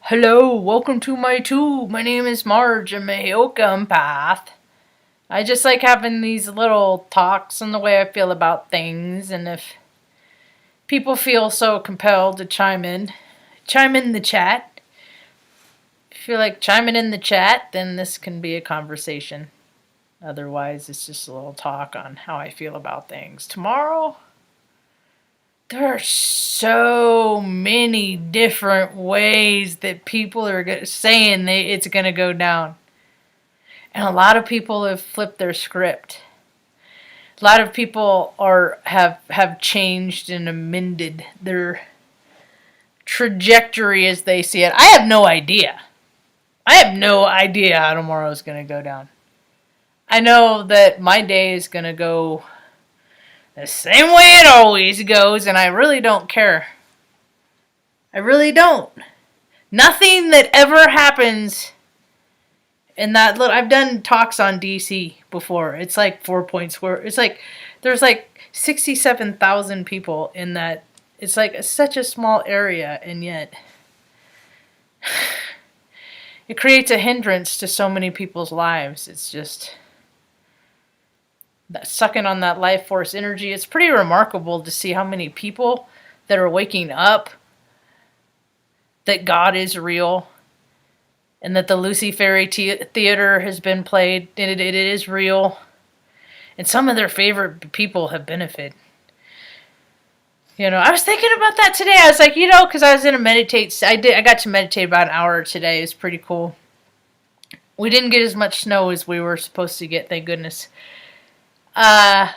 Hello, welcome to my tube. My name is Marge. I'm a yoga empath. I just like having these little talks on the way I feel about things, and if people feel so compelled to chime in the chat. If you feel like chiming in the chat, then this can be a conversation. Otherwise, it's just a little talk on how I feel about things. Tomorrow, there are so many different ways that people are saying it's going to go down. And a lot of people have flipped their script. A lot of people have changed and amended their trajectory as they see it. I have no idea. I have no idea how tomorrow is going to go down. I know that my day is going to go the same way it always goes, and I really don't care. I really don't. Nothing that ever happens in that little... I've done talks on DC before. It's like 4 point square. It's like there's like 67,000 people in that. It's like such a small area, and yet it creates a hindrance to so many people's lives. It's just that sucking on that life force energy. It's pretty remarkable to see how many people that are waking up that God is real and that the Luciferian theater has been played and it is real, and some of their favorite people have benefited. I was thinking about that today. I was like, because I was in a meditate. I got to meditate about an hour today. It's pretty cool. We didn't get as much snow as we were supposed to get, thank goodness. And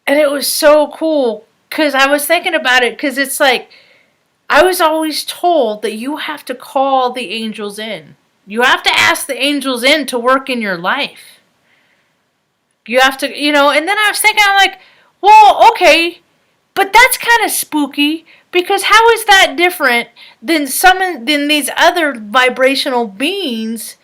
it was so cool because I was thinking about it, because it's like I was always told that you have to call the angels in. You have to ask the angels in to work in your life. You have to, and then I was thinking, I'm like, well, okay, but that's kind of spooky, because how is that different than these other vibrational beings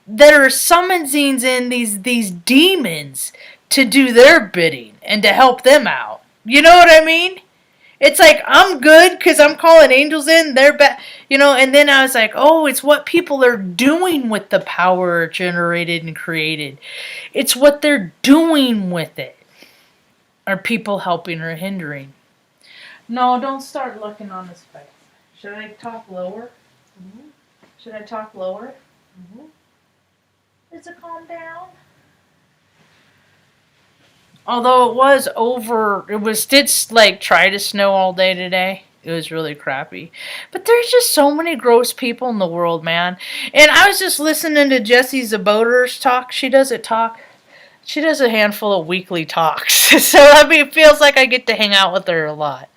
that are summoning in these demons to do their bidding and to help them out? You know what I mean? It's like, I'm good because I'm calling angels in. They're bad, and then I was like, oh, it's what people are doing with the power generated and created. It's what they're doing with it. Are people helping or hindering? No, don't start looking on this face. Should I talk lower? Mm-hmm. Should I talk lower? Mm-hmm. Is it calm down? Although it did try to snow all day today. It was really crappy. But there's just so many gross people in the world, man. And I was just listening to Jessie Zaboter's talk. She does a handful of weekly talks. So, it feels like I get to hang out with her a lot.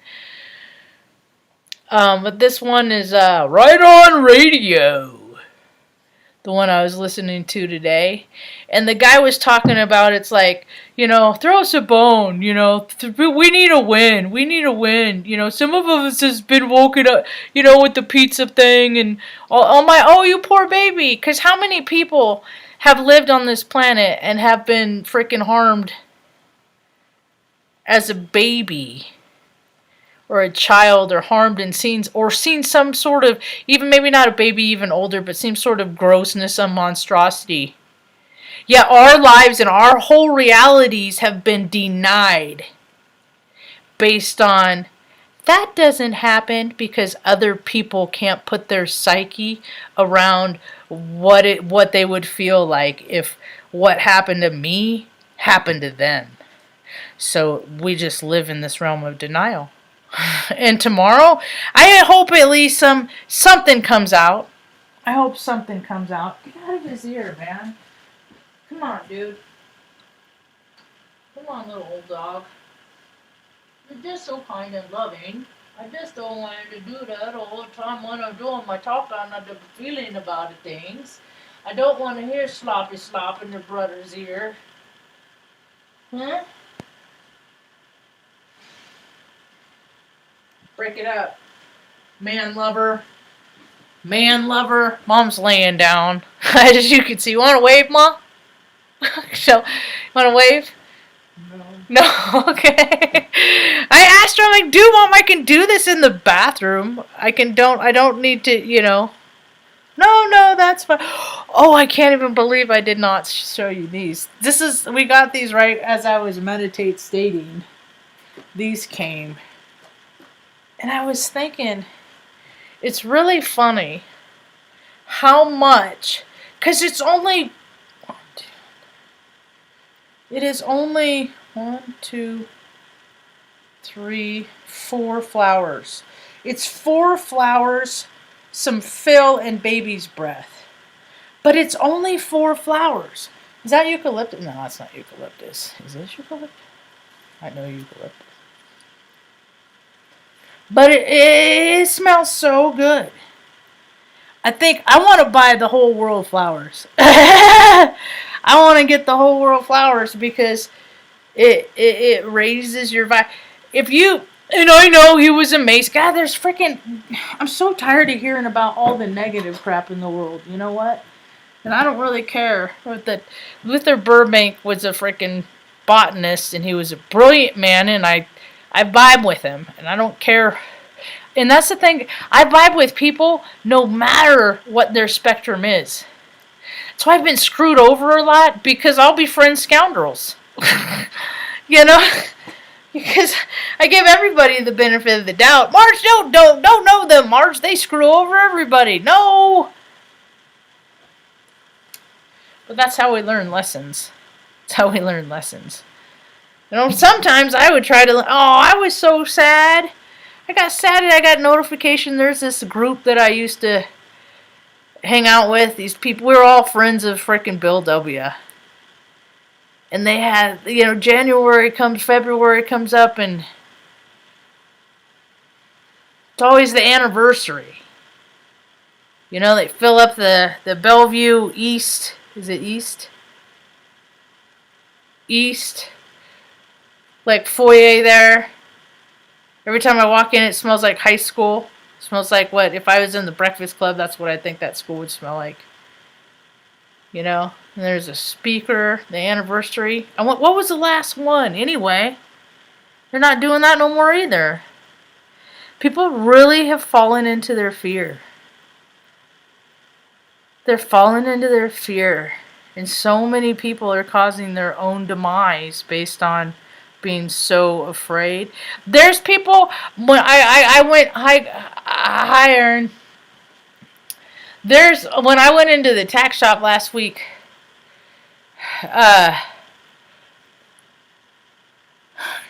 But this one is right on radio. The one I was listening to today. And the guy was talking about, it's like, throw us a bone, we need a win. We need a win. Some of us has been woken up, with the pizza thing and you poor baby. Because how many people have lived on this planet and have been freaking harmed as a baby or a child, or harmed and seen some sort of, even maybe not a baby, even older, but some sort of grossness, some monstrosity. Yet our lives and our whole realities have been denied based on that doesn't happen because other people can't put their psyche around what they would feel like if what happened to me happened to them. So we just live in this realm of denial. And tomorrow, I hope at least something comes out. I hope something comes out. Get out of his ear, man. Come on, dude. Come on, little old dog. You're just so kind and loving. I just don't want him to do that all the time when I'm doing my talk on the feeling about things. I don't want to hear sloppy slop in your brother's ear. Huh? Break it up. Man lover. Mom's laying down. As you can see. You want to wave, Mom? So, you want to wave? No. No, okay. I asked her, I'm like, do mom, I can do this in the bathroom. I don't need to, No, that's fine. Oh, I can't even believe I did not show you these. We got these right as I was stating. These came. And I was thinking, it's really funny how much, because it is only 1, 2, 3, 4 flowers. It's 4 flowers, some fill, and baby's breath. But it's only 4 flowers. Is that eucalyptus? No, it's not eucalyptus. Is this eucalyptus? I know eucalyptus. But it smells so good. I think I want to buy the whole world flowers. I want to get the whole world flowers because it raises your vibe. If you, and I know he was amazed. God, there's freaking, I'm so tired of hearing about all the negative crap in the world. You know what? And I don't really care. Luther Burbank was a freaking botanist, and he was a brilliant man, and I vibe with him, and I don't care. And that's the thing. I vibe with people no matter what their spectrum is. That's why I've been screwed over a lot, because I'll befriend scoundrels. Because I give everybody the benefit of the doubt. Marge, don't know them, Marge. They screw over everybody. No. But that's how we learn lessons. That's how we learn lessons. Sometimes I would try to, I was so sad. I got sad and I got notification. There's this group that I used to hang out with. These people, we were all friends of freaking Bill W. And they had, January comes, February comes up, and it's always the anniversary. They fill up the Bellevue East. Is it East? East. Like foyer there. Every time I walk in, it smells like high school. It smells like what? If I was in the Breakfast Club, that's what I think that school would smell like. And there's a speaker, the anniversary. What was the last one? Anyway, they're not doing that no more either. People really have fallen into their fear. They're falling into their fear. And so many people are causing their own demise based on being so afraid. There's people, when I went higher, when I went into the tack shop last week,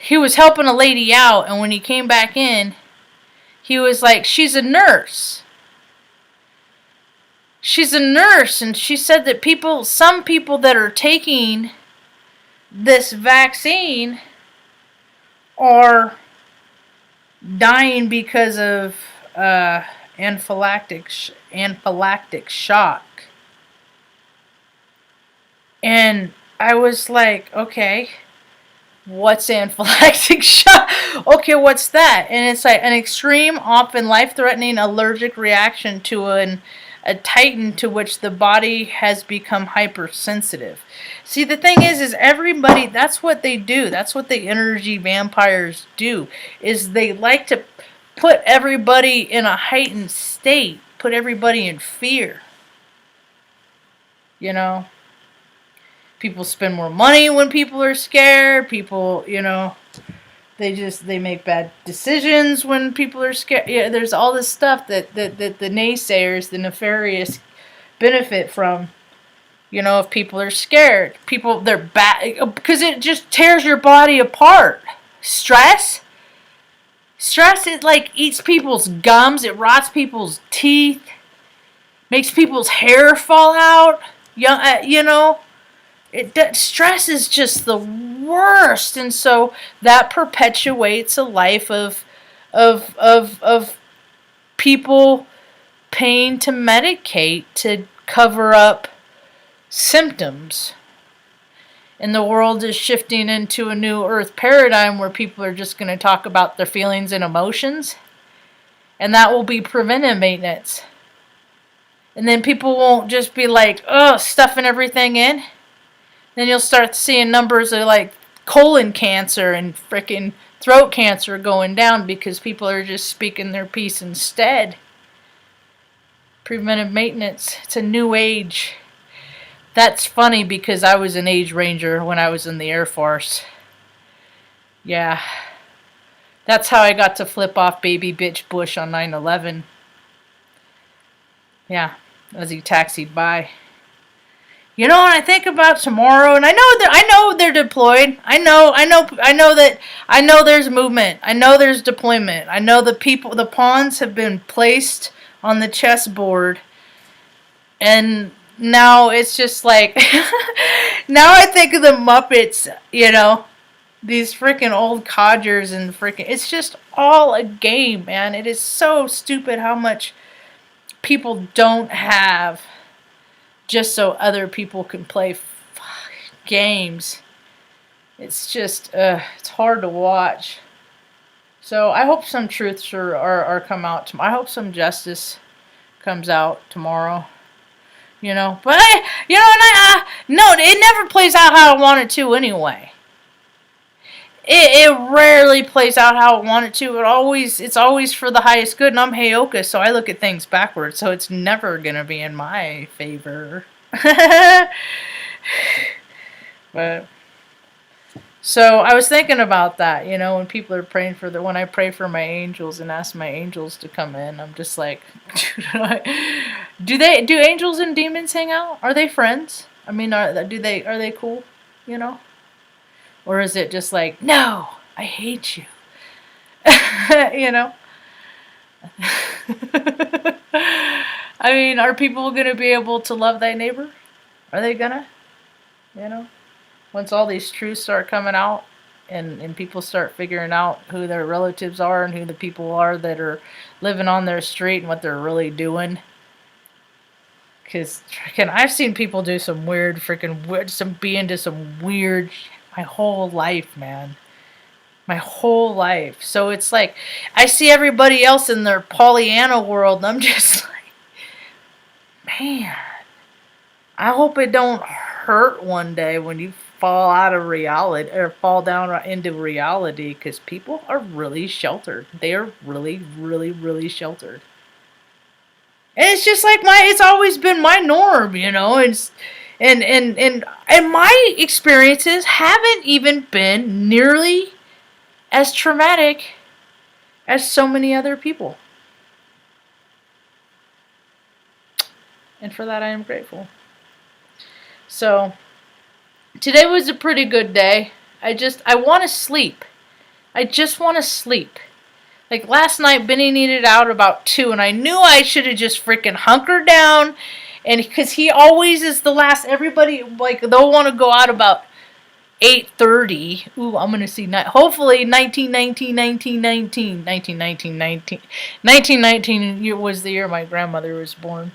he was helping a lady out, and when he came back in, he was like, she's a nurse. She's a nurse, and she said that some people that are taking this vaccine are dying because of anaphylactic shock. And I was like, okay, what's anaphylactic shock? Okay, what's that? And it's like an extreme, often life-threatening allergic reaction to a titan to which the body has become hypersensitive. See, the thing is everybody, that's what they do. That's what the energy vampires do, is they like to put everybody in a heightened state, put everybody in fear. People spend more money when people are scared. People, they make bad decisions when people are scared. Yeah, there's all this stuff that the naysayers, the nefarious, benefit from. If people are scared, they're bad because it just tears your body apart. Stress, it like eats people's gums. It rots people's teeth, makes people's hair fall out. Stress is just the worst, and so that perpetuates a life of people paying to medicate to cover up symptoms. And the world is shifting into a new earth paradigm where people are just going to talk about their feelings and emotions, and that will be preventive maintenance. And then people won't just be like, stuffing everything in. Then you'll start seeing numbers of like colon cancer and freaking throat cancer going down because people are just speaking their piece instead. Preventive maintenance. It's a new age. That's funny because I was an age ranger when I was in the Air Force. Yeah. That's how I got to flip off baby bitch Bush on 9/11. Yeah, as he taxied by. You know what I think about tomorrow, and I know they're deployed. I know there's movement. I know there's deployment. I know the pawns have been placed on the chessboard, and now it's just like now I think of the Muppets, these freaking old codgers and freaking it's just all a game, man. It is so stupid how much people don't have just so other people can play games. It's just, it's hard to watch. So I hope some truths are come out. I hope some justice comes out tomorrow. But no, it never plays out how I want it to anyway. It rarely plays out how I want it to. It's always for the highest good, and I'm Heyoka, so I look at things backwards, so it's never gonna be in my favor. But so I was thinking about that, when people are praying when I pray for my angels and ask my angels to come in, I'm just like, do angels and demons hang out? Are they friends? I mean, are they cool? Or is it just like, no, I hate you? I mean, are people going to be able to love thy neighbor? Are they going to? Once all these truths start coming out and people start figuring out who their relatives are and who the people are that are living on their street and what they're really doing. Because I've seen people do some weird be into some weird my whole life, man. My whole life. So it's like, I see everybody else in their Pollyanna world, and I'm just like, man, I hope it don't hurt one day when you fall out of reality, or fall down into reality, because people are really sheltered. They are really, really, really sheltered. And it's just like it's always been my norm, And my experiences haven't even been nearly as traumatic as so many other people. And for that I am grateful. So, today was a pretty good day. I want to sleep. I just want to sleep. Like last night, Benny needed out about 2, and I knew I should have just freaking hunkered down. And because he always is the last, everybody, like, they'll want to go out about 8:30. Ooh, I'm going to see, hopefully 1919 was the year my grandmother was born.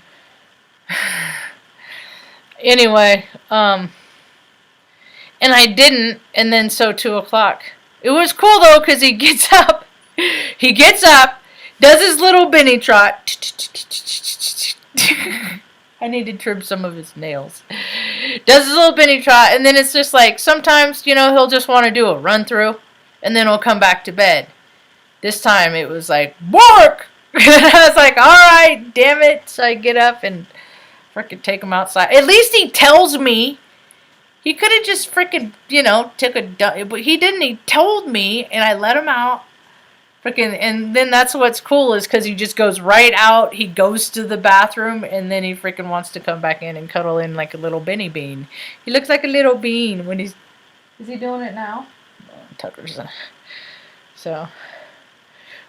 Anyway, and I didn't, and then so 2 o'clock. It was cool though, because he gets up, does his little Benny trot. I need to trim some of his nails. Does his little Benny trot, and then it's just like, sometimes, he'll just want to do a run through, and then he'll come back to bed. This time it was like, bark! I was like, alright, damn it. So I get up and freaking take him outside. At least he tells me. He could have just freaking, took a dump, but he didn't. He told me, and I let him out. Freaking, and then that's what's cool is because he just goes right out. He goes to the bathroom, and then he freaking wants to come back in and cuddle in like a little Benny bean. He looks like a little bean when he's. Is he doing it now? Oh, Tucker's. So.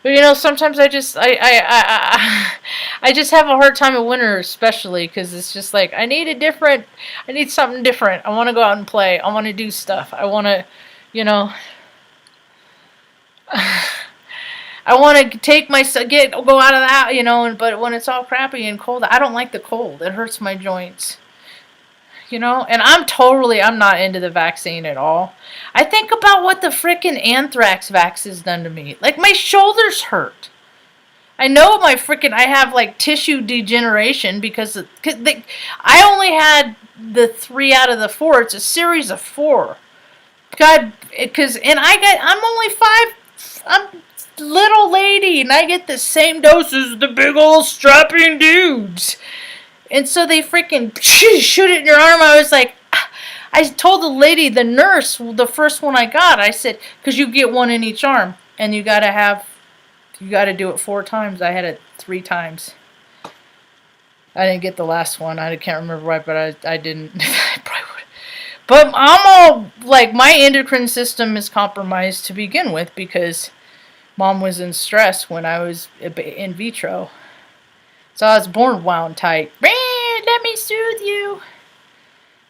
But sometimes I just I just have a hard time in winter, especially because it's just like I need something different. I want to go out and play. I want to do stuff. I want to, I want to go out of the house, but when it's all crappy and cold, I don't like the cold. It hurts my joints. And I'm not into the vaccine at all. I think about what the frickin' anthrax vax has done to me. Like, my shoulders hurt. I know I have, like, tissue degeneration because I only had the 3 out of the 4. It's a series of 4. God, I'm only 5. I'm little lady, and I get the same dose as the big old strapping dudes. And so they freaking shoot it in your arm. I was like, I told the lady, the nurse, the first one I got, I said, because you get one in each arm, and you got to do it 4 times. I had it 3 times. I didn't get the last one. I can't remember why, but I didn't. I probably would. But I'm all, like, my endocrine system is compromised to begin with because Mom was in stress when I was in vitro. So I was born wound tight. Let me soothe you.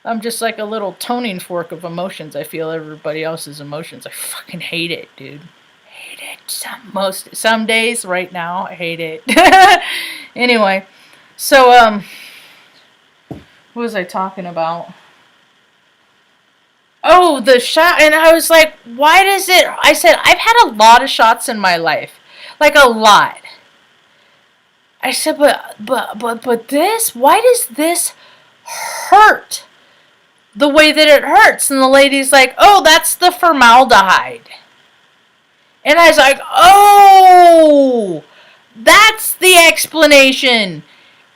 I'm just like a little toning fork of emotions. I feel everybody else's emotions. I fucking hate it, dude. Hate it. Some days right now, I hate it. Anyway, so what was I talking about? Oh, the shot, and I was like, why does it? I said I've had a lot of shots in my life, like a lot. I said, but this, why does this hurt the way that it hurts? And the lady's like, oh, that's the formaldehyde. And I was like, oh, that's the explanation.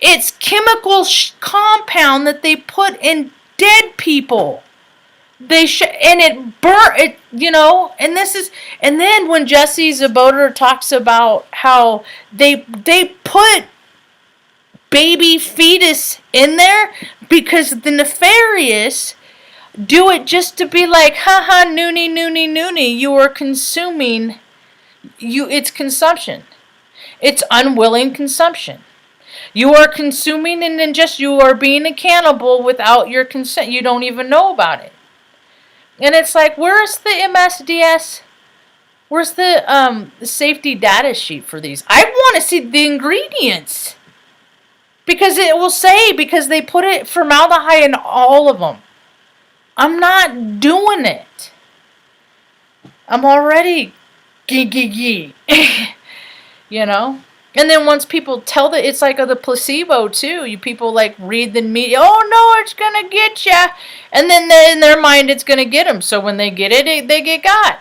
It's chemical compound that they put in dead people. And it burnt it, and then when Jesse Zaboter talks about how they put baby fetus in there because the nefarious do it just to be like, haha, noonie, you are consuming, it's consumption. It's unwilling consumption. You are consuming and then you are being a cannibal without your consent. You don't even know about it. And it's like, where's the MSDS? Where's the safety data sheet for these? I want to see the ingredients. Because it will say, because they put it formaldehyde in all of them. I'm not doing it. I'm already gee. And then once people tell that, it's like the placebo too. You people like read the media. Oh no, it's gonna get ya. And then in their mind, it's gonna get them. So when they get it, they get got.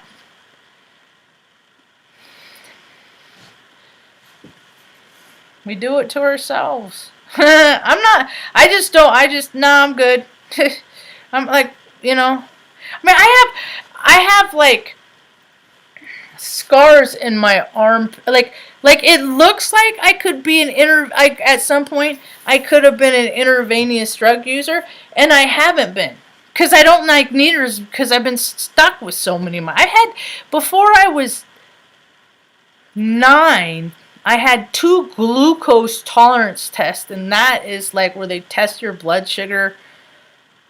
We do it to ourselves. I'm not. I just don't. I'm good. I'm like, I mean, I have like scars in my arm, like it looks like I could be at some point I could have been an intravenous drug user, and I haven't been, because I don't like needles, because I've been stuck with so many. I had, before I was 9, I had 2 glucose tolerance tests, and that is like where they test your blood sugar.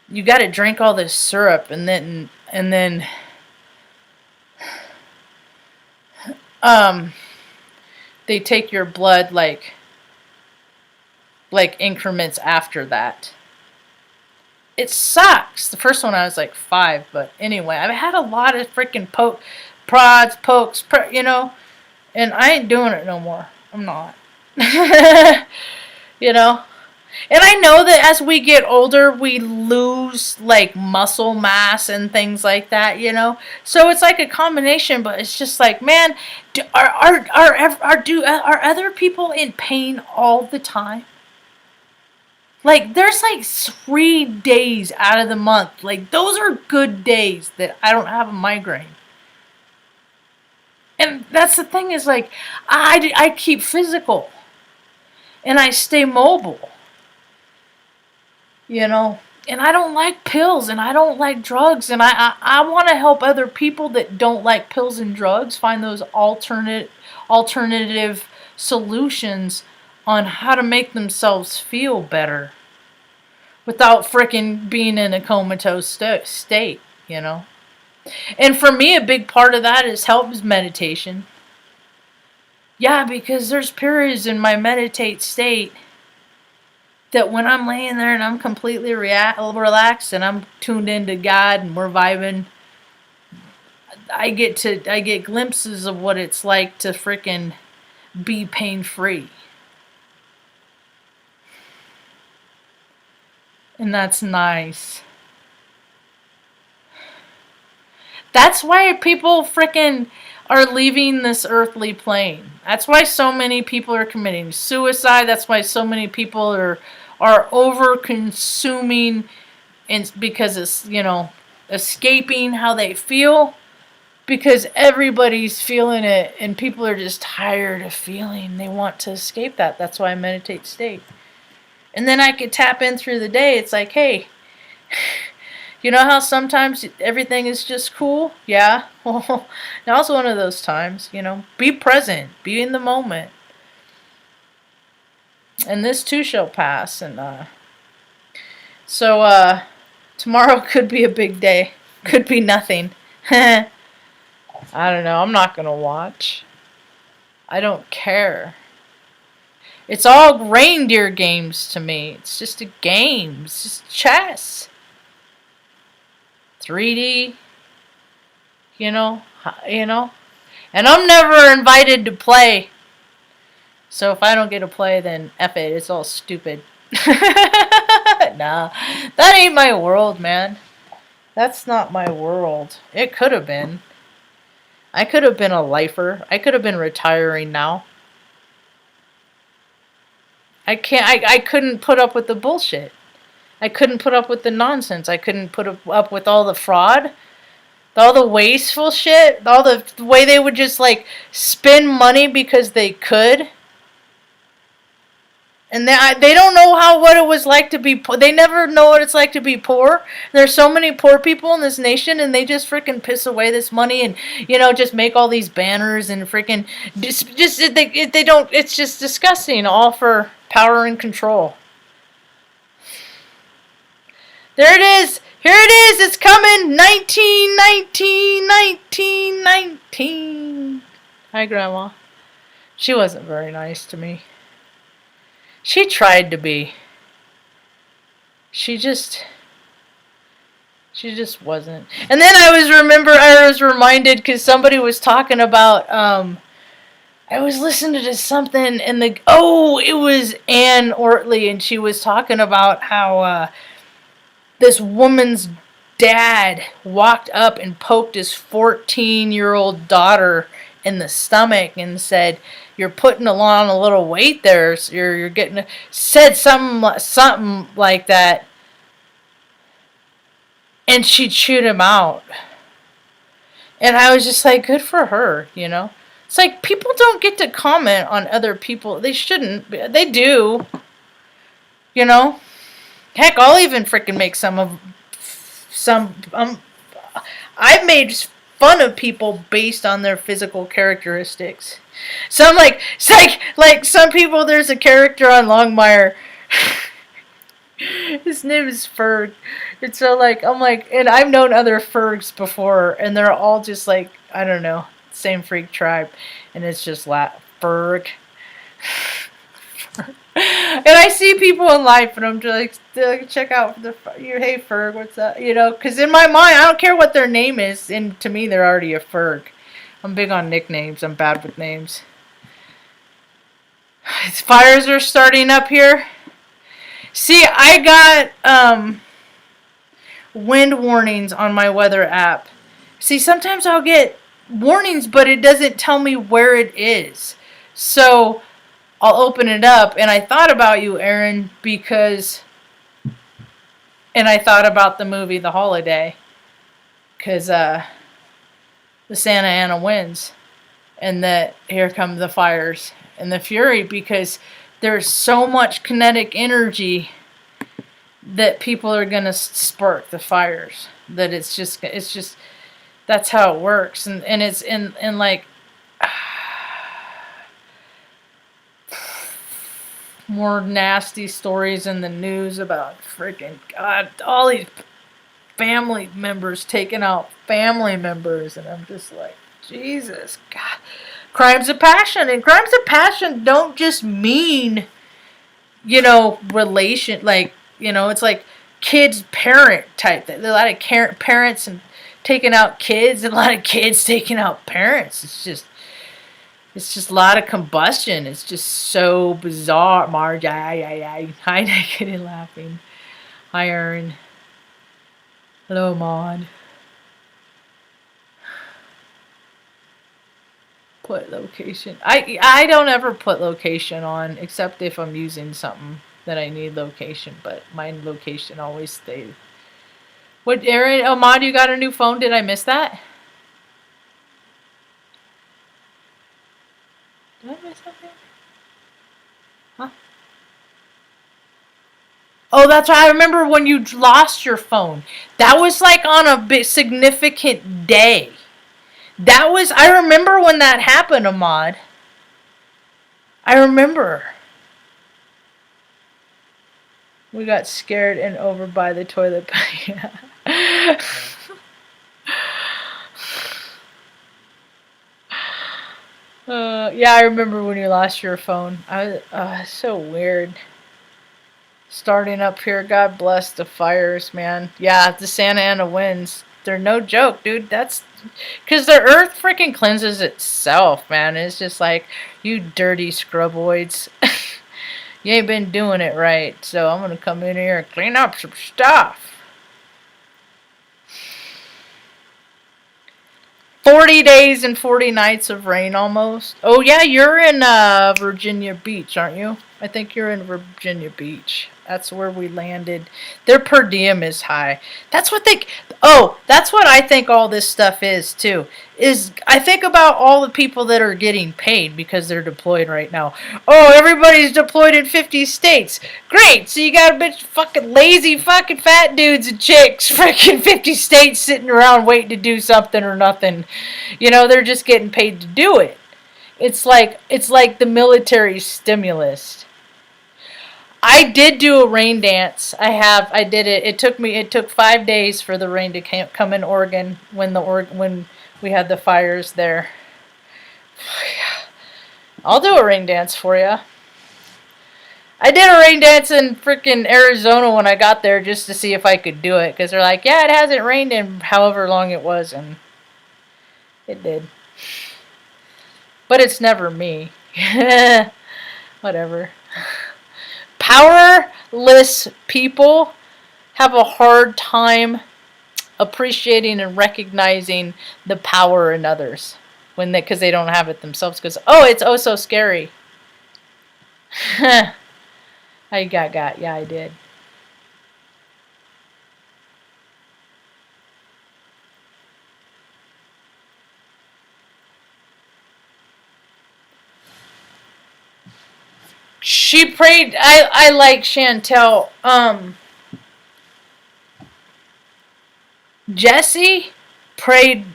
You got to drink all this syrup, and then they take your blood like increments after that. It sucks. The first one I was like 5, but anyway, I've had a lot of freaking pokes, and I ain't doing it no more. I'm not. And I know that as we get older, we lose like muscle mass and things like that, So it's like a combination, but it's just like, man, are other people in pain all the time? Like, there's like 3 days out of the month, like those are good days that I don't have a migraine. And that's the thing, is like, I keep physical, and I stay mobile. And I don't like pills, and I don't like drugs, and I want to help other people that don't like pills and drugs find those alternative solutions on how to make themselves feel better without frickin' being in a comatose state, And for me, a big part of that is meditation. Yeah, because there's periods in my meditate state that when I'm laying there and I'm completely relaxed and I'm tuned into God and we're vibing, I get glimpses of what it's like to frickin' be pain-free. And that's nice. That's why people freaking are leaving this earthly plane. That's why so many people are committing suicide. That's why so many people are over consuming, and because it's, escaping how they feel, because everybody's feeling it and people are just tired of feeling. They want to escape that. That's why I meditate state. And then I could tap in through the day. It's like, hey, you know how sometimes everything is just cool? Yeah. Well, now's one of those times, Be present. Be in the moment. And this too shall pass. And so tomorrow could be a big day. Could be nothing. I don't know. I'm not going to watch. I don't care. It's all reindeer games to me. It's just a game. It's just chess. 3D. And I'm never invited to play. So if I don't get to play, then F it. It's all stupid. Nah. That ain't my world, man. That's not my world. It could have been. I could have been a lifer. I could have been retiring now. I couldn't put up with the bullshit. I couldn't put up with the nonsense. I couldn't put up with all the fraud, all the wasteful shit, all the way they would just spend money because they could. And they don't know what it was like to be poor. They never know what it's like to be poor. There's so many poor people in this nation, and they just freaking piss away this money and, just make all these banners and freaking they don't. It's just disgusting, all for power and control. There it is. Here it is. It's coming. 1919. Hi, Grandma. She wasn't very nice to me. She tried to be. She just wasn't. And then I was reminded because somebody was talking about, I was listening to something and it was Ann Ortley, and she was talking about how this woman's dad walked up and poked his 14-year-old daughter in the stomach and said, "You're putting on a little weight there. So you're getting," said something like that, and she chewed him out. And I was just like, good for her, It's like people don't get to comment on other people. They shouldn't. They do. Heck, I'll even freaking make I've made fun of people based on their physical characteristics. Some like some people. There's a character on Longmire. His name is Ferg. And so I'm and I've known other Fergs before, and they're all just I don't know, same freak tribe, and it's just Ferg. And I see people in life, and I'm just check out hey Ferg, what's up? Because in my mind, I don't care what their name is, and to me, they're already a Ferg. I'm big on nicknames. I'm bad with names. Fires are starting up here. See, I got wind warnings on my weather app. See, sometimes I'll get warnings, but it doesn't tell me where it is. So I'll open it up, and I thought about you, Aaron, and I thought about the movie The Holiday, because the Santa Ana winds, and that here come the fires and the fury, because there's so much kinetic energy that people are going to spark the fires, that it's just that's how it works. And it's in more nasty stories in the news about freaking God, all these family members taking out family members, and I'm just like, Jesus, God. Crimes of passion, and crimes of passion don't just mean, relation, it's like kids parent type. There's a lot of parents and taking out kids, and a lot of kids taking out parents. It's just a lot of combustion. It's just so bizarre. Marge, hi, naked and laughing. Hi, Aaron. Hello, Maud. put location. I don't ever put location on except if I'm using something that I need location, but my location always stays. What, Aaron? Oh, Mod, you got a new phone? Did I miss that? Did I miss something? Huh? Oh, that's right. I remember when you lost your phone. That was like on a big significant day. That was. I remember when that happened, Ahmad. I remember. We got scared and over by the toilet. Yeah, I remember when you lost your phone. So weird. Starting up here, God bless the fires, man. Yeah, the Santa Ana winds. They're no joke, dude. That's because the earth freaking cleanses itself, man. It's just like, you dirty scruboids. You ain't been doing it right, so I'm gonna come in here and clean up some stuff. 40 days and 40 nights of rain almost. Oh, yeah, you're in Virginia Beach, aren't you? I think you're in Virginia Beach. That's where we landed. Their per diem is high. That's what they. Oh, that's what I think all this stuff is too. Is I think about all the people that are getting paid because they're deployed right now. Oh, everybody's deployed in 50 states. Great. So you got a bunch of fucking lazy fucking fat dudes and chicks freaking 50 states sitting around waiting to do something or nothing. You know, they're just getting paid to do it. It's like the military stimulus. I did do a rain dance. I did it. It took 5 days for the rain to come in Oregon when we had the fires there. I'll do a rain dance for you. I did a rain dance in freaking Arizona when I got there just to see if I could do it. Because they're like, yeah, it hasn't rained in however long it was. And it did. But it's never me. Whatever. Powerless people have a hard time appreciating and recognizing the power in others because they don't have it themselves. Because it's oh so scary. I got yeah, I did. She prayed. I like Chantel. Jesse prayed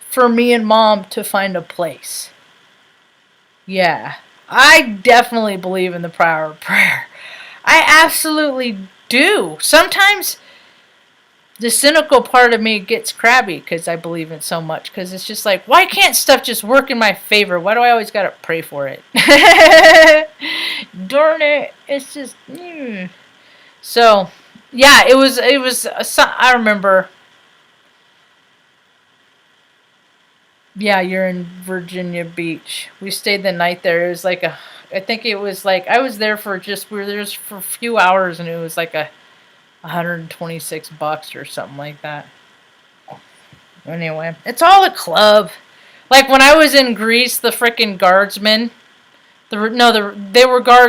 for me and Mom to find a place. Yeah. I definitely believe in the power of prayer. I absolutely do. Sometimes the cynical part of me gets crabby because I believe in so much. Because it's just like, why can't stuff just work in my favor? Why do I always gotta pray for it? Darn it! It's just. So, yeah, it was. I remember. Yeah, you're in Virginia Beach. We stayed the night there. It was like I think it was like I was there for we were there for a few hours, and it was like $126 or something like that. Anyway, it's all a club. Like when I was in Greece, the freaking guardsmen, they were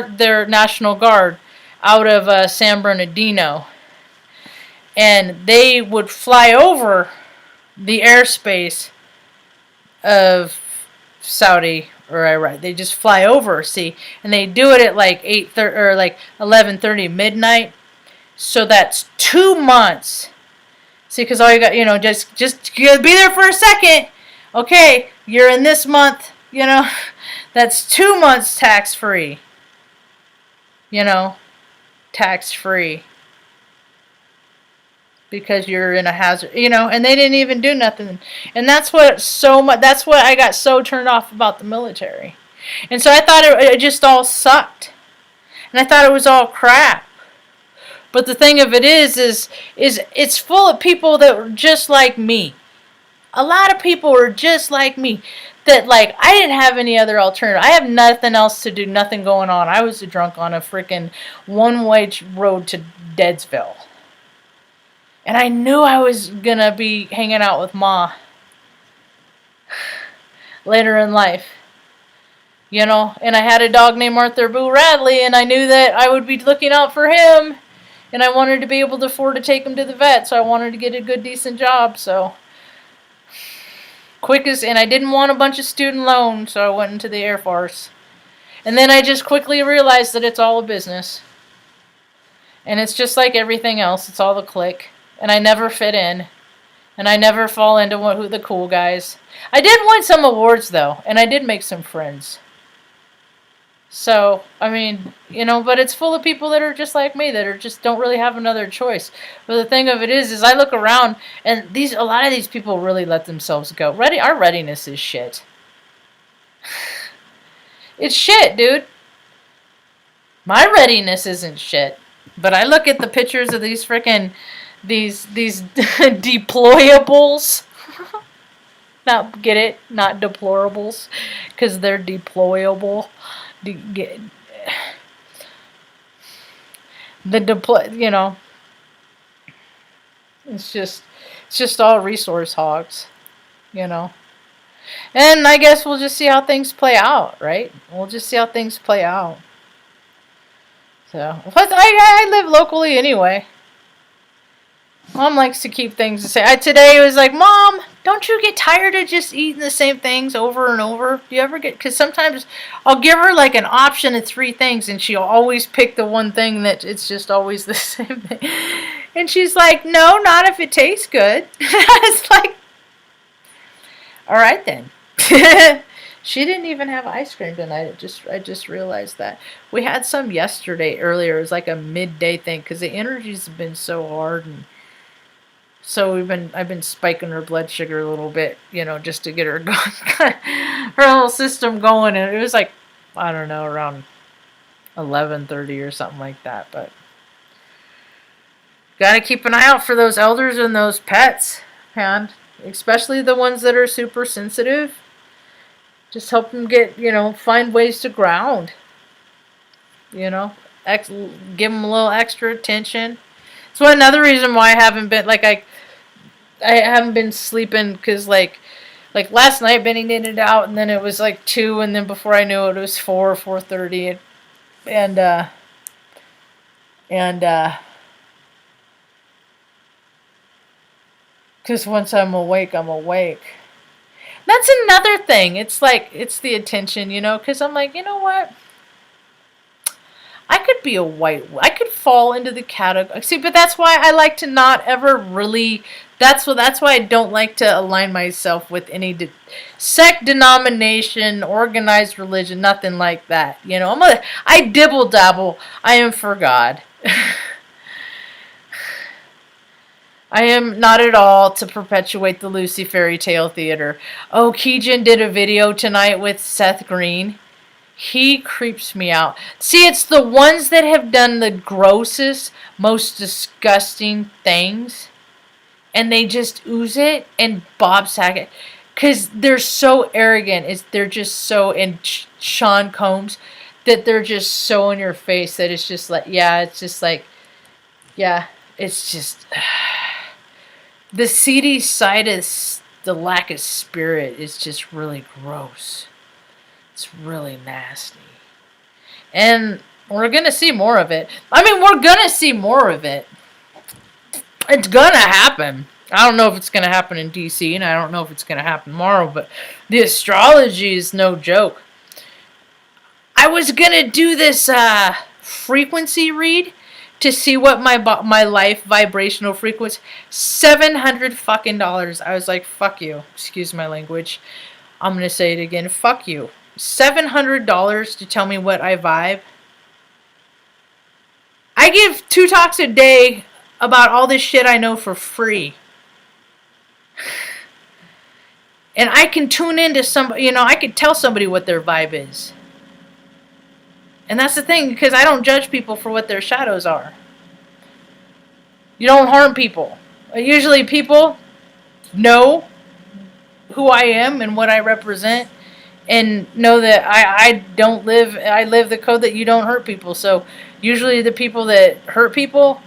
their National Guard out of San Bernardino, and they would fly over the airspace of Saudi or Iraq. They just fly over, see, and they do it at like 8:30 or like 11:30 midnight. So that's 2 months. See, because all you got, just be there for a second. Okay, you're in this month. That's 2 months tax free. Tax free. Because you're in a hazard, and they didn't even do nothing. And that's what I got so turned off about the military. And so I thought it just all sucked. And I thought it was all crap. But the thing of it is it's full of people that were just like me. A lot of people were just like me. That, like, I didn't have any other alternative. I have nothing else to do, nothing going on. I was drunk on a freaking one-way road to Deadsville. And I knew I was going to be hanging out with Ma later in life. You know, and I had a dog named Arthur Boo Radley, and I knew that I would be looking out for him, and I wanted to be able to afford to take him to the vet, so I wanted to get a good, decent job, so quickest, and I didn't want a bunch of student loans, so I went into the Air Force. And then I just quickly realized that it's all a business. And it's just like everything else, it's all a clique. And I never fit in. And I never fall into who the cool guys. I did win some awards, though, and I did make some friends. So, I mean, you know, but it's full of people that are just like me, that are just don't really have another choice. But the thing of it is I look around, and a lot of these people really let themselves go. Our readiness is shit. It's shit, dude. My readiness isn't shit. But I look at the pictures of these frickin' these deployables. Not get it? Not deplorables, because they're deployable. You know, it's just all resource hogs, you know. And I guess we'll just see how things play out, right? We'll just see how things play out. So, plus I live locally anyway. Mom likes to keep things the same. Today was like, Mom, don't you get tired of just eating the same things over and over? Do you ever get, because sometimes I'll give her like an option of 3 things, and she'll always pick the one thing that it's just always the same thing. And she's like, no, not if it tastes good. It's like, all right then. She didn't even have ice cream tonight. I just realized that. We had some yesterday earlier. It was like a midday thing because the energies have been so hard, and so I've been spiking her blood sugar a little bit, you know, just to get her going, her whole system going. And it was like, I don't know, around 11:30 or something like that. But gotta keep an eye out for those elders and those pets, and especially the ones that are super sensitive. Just help them get, you know, find ways to ground. You know, give them a little extra attention. So another reason why I haven't been I haven't been sleeping, because like last night Benny knitted out, and then it was like 2, and then before I knew it was 4:30, and because once I'm awake, I'm awake. That's another thing. It's like, it's the attention, you know, because I'm like, you know what? I could be I could fall into the category. See, but that's why I like to not ever really, that's why I don't like to align myself with any sect, denomination, organized religion, nothing like that. You know, I dibble dabble. I am for God. I am not at all to perpetuate the Lucy fairy tale theater. Oh, Keegan did a video tonight with Seth Green. He creeps me out. See, it's the ones that have done the grossest, most disgusting things, and they just ooze it, and Bob Saget, because they're so arrogant. They're just so, and Sean Combs, that they're just so in your face that it's just like, yeah, it's just like, yeah, it's just... The seedy side of the lack of spirit is just really gross. It's really nasty. And we're going to see more of it. I mean, we're going to see more of it. It's going to happen. I don't know if it's going to happen in DC, and I don't know if it's going to happen tomorrow, but the astrology is no joke. I was going to do this frequency read to see what my life vibrational frequency, $700 fucking dollars. I was like, fuck you. Excuse my language. I'm going to say it again. Fuck you. $700 to tell me what I vibe. I give 2 talks a day about all this shit I know for free. And I can tune into somebody, you know, I could tell somebody what their vibe is. And that's the thing, because I don't judge people for what their shadows are. You don't harm people. Usually people know who I am and what I represent, and know that I live the code that you don't hurt people. So usually the people that hurt people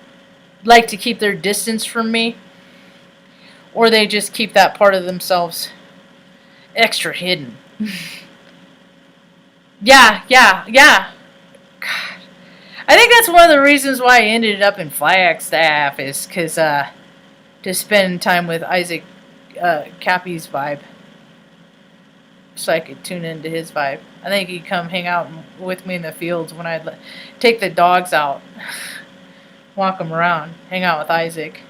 like to keep their distance from me, or they just keep that part of themselves extra hidden. Yeah, yeah, yeah. God. I think that's one of the reasons why I ended up in Flagstaff is because to spend time with Isaac Cappy's vibe, so I could tune into his vibe. I think he'd come hang out with me in the fields when I'd take the dogs out, walk them around, hang out with Isaac,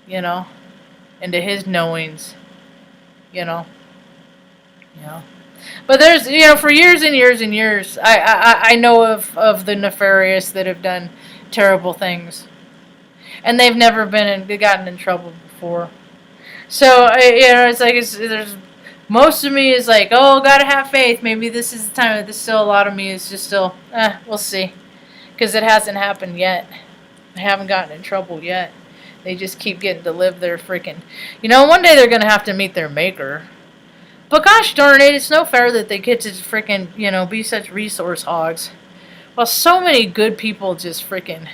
you know, into his knowings, you know, you know. But there's, for years and years and years, I know of the nefarious that have done terrible things, and they've never gotten in trouble before. So it's like there's most of me is like, oh, gotta have faith. Maybe this is the time. There's still a lot of me is just still, we'll see, because it hasn't happened yet. They haven't gotten in trouble yet. They just keep getting to live their freaking. One day they're gonna have to meet their maker. But gosh darn it, it's no fair that they get to freaking, be such resource hogs. While so many good people just freaking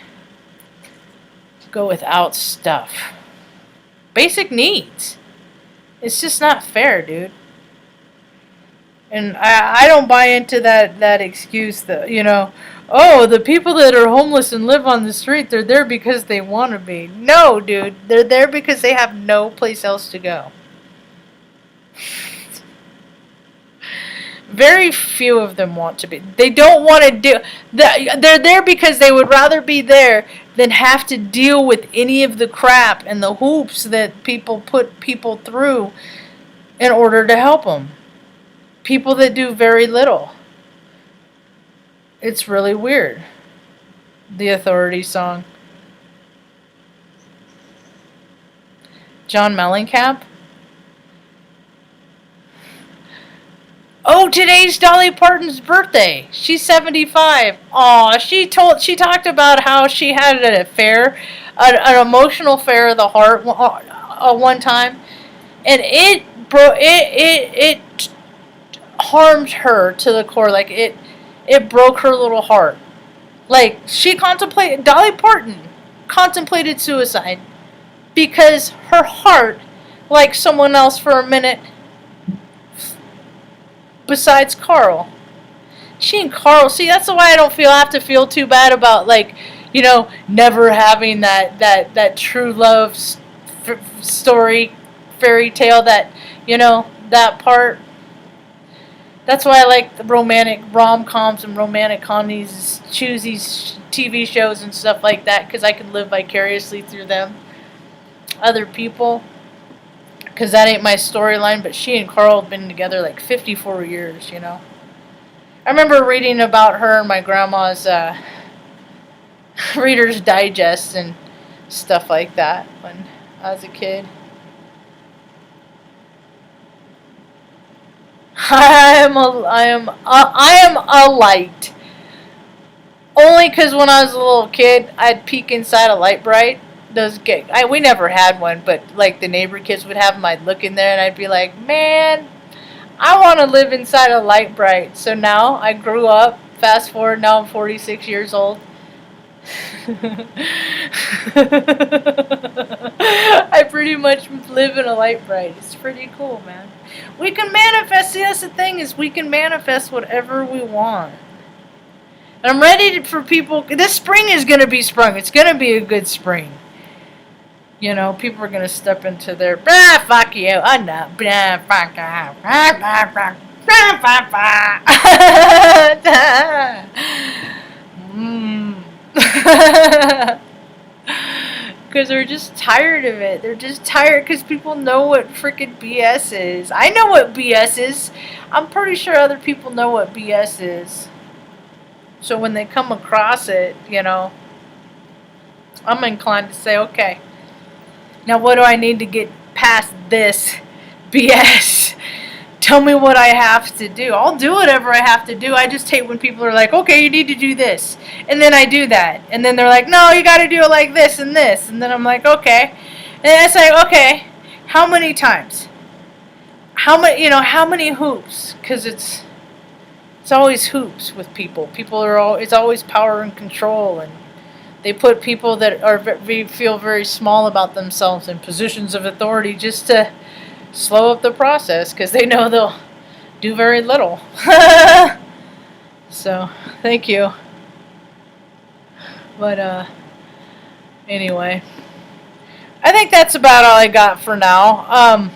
go without stuff. Basic needs. It's just not fair, dude. And I don't buy into that excuse that, oh, the people that are homeless and live on the street, they're there because they want to be. No, dude. They're there because they have no place else to go. Very few of them want to be. They don't want to do. They're there because they would rather be there than have to deal with any of the crap and the hoops that people put people through in order to help them. People that do very little. It's really weird. The Authority song. John Mellencamp. Oh, today's Dolly Parton's birthday. She's 75. Aw, she talked about how she had an affair, an emotional affair of the heart one time, and it harmed her to the core. Like it broke her little heart. Like Dolly Parton contemplated suicide because her heart liked someone else for a minute besides Carl. She and Carl, see, that's why I don't have to feel too bad about, like, never having that true love story, fairy tale, that part. That's why I like the romantic rom-coms and romantic comedies, choose these TV shows and stuff like that, because I can live vicariously through them. Other people. Because that ain't my storyline, but she and Carl have been together like 54 years, I remember reading about her in my grandma's Reader's Digest and stuff like that when I was a kid. I am a light. Only because when I was a little kid, I'd peek inside a light bright. We never had one, but like the neighbor kids would have them. I'd look in there and I'd be like, man, I want to live inside a light bright. So now I grew up. Fast forward, now I'm 46 years old. I pretty much live in a light bright. It's pretty cool, man. We can manifest. See, that's the thing, is we can manifest whatever we want. And I'm ready for people. This spring is going to be sprung. It's going to be a good spring. People are going to step into their, fuck you, I'm not, fuck Because they're just tired of it. They're just tired because people know what freaking BS is. I know what BS is. I'm pretty sure other people know what BS is. So when they come across it, I'm inclined to say, okay, now what do I need to get past this BS? Tell me what I have to do. I'll do whatever I have to do. I just hate when people are like, okay, you need to do this. And then I do that. And then they're like, no, you got to do it like this and this. And then I'm like, okay. And it's like, okay, how many times? How many hoops? Because it's always hoops with people. It's always power and control, and they put people that feel very small about themselves in positions of authority just to slow up the process, because they know they'll do very little. So, thank you. But, anyway. I think that's about all I got for now.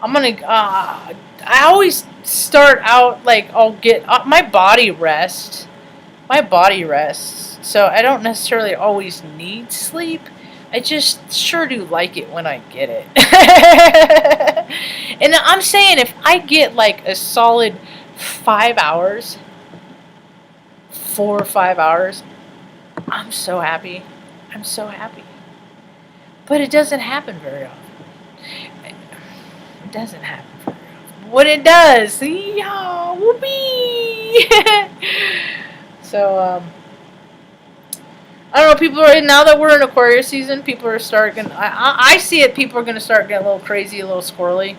I'm gonna, I always start out, like, I'll get, my body rests. My body rests. So I don't necessarily always need sleep. I just sure do like it when I get it. And I'm saying if I get like a solid 5 hours, 4 or 5 hours, I'm so happy. I'm so happy. But it doesn't happen very often. It doesn't happen very often. When it does, yeah, whoopee! So, I don't know. People are now that we're in Aquarius season. People are starting. I see it. People are going to start getting a little crazy, a little squirrely,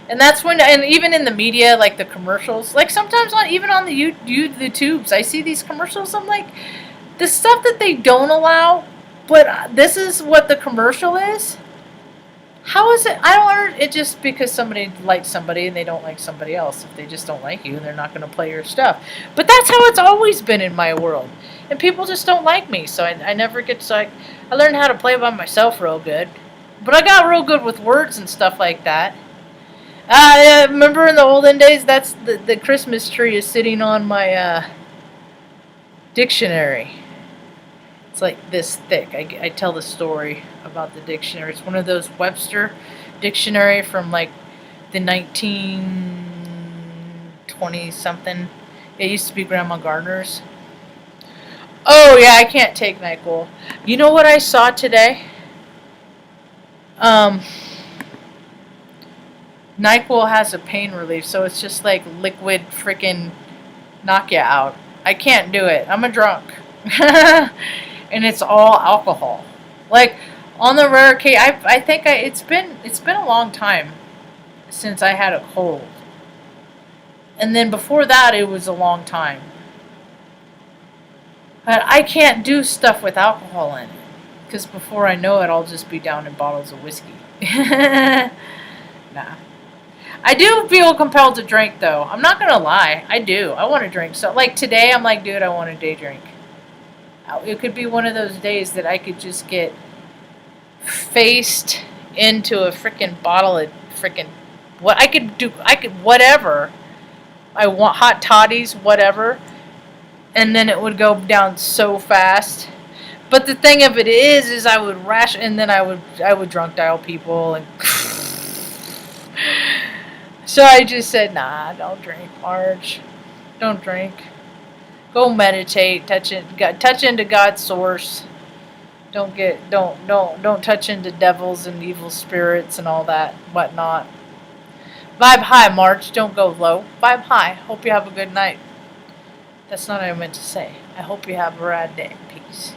and that's when. And even in the media, like the commercials, like sometimes even on the tubes, I see these commercials. I'm like, the stuff that they don't allow, but this is what the commercial is. How is it? I don't understand. It just because somebody likes somebody and they don't like somebody else. If they just don't like you, they're not going to play your stuff. But that's how it's always been in my world. And people just don't like me, so I never get to, like, I learned how to play by myself real good. But I got real good with words and stuff like that. Remember in the olden days, that's the Christmas tree is sitting on my dictionary. It's like this thick. I tell the story about the dictionary. It's one of those Webster dictionary from like the 1920 something. It used to be Grandma Gardner's. Oh yeah, I can't take NyQuil. You know what I saw today? Um, NyQuil has a pain relief, so it's just like liquid freaking knock you out. I can't do it. I'm a drunk. And it's all alcohol. Like on the rare case, I think it's been a long time since I had a cold, and then before that it was a long time. But I can't do stuff with alcohol in it because before I know it, I'll just be down in bottles of whiskey. Nah. I do feel compelled to drink though. I'm not gonna lie. I do. I want to drink. So like today, I'm like, dude, I want a day drink. It could be one of those days that I could just get faced into a freaking bottle of freaking what I could do. I could whatever I want, hot toddies, whatever, and then it would go down so fast. But the thing of it is I would rash, and then I would drunk dial people, and so I just said, nah, don't drink, Marge, don't drink. Go meditate, touch into God's source. Don't touch into devils and evil spirits and all that whatnot. Vibe high, Marge. Don't go low. Vibe high. Hope you have a good night. That's not what I meant to say. I hope you have a rad day. Peace.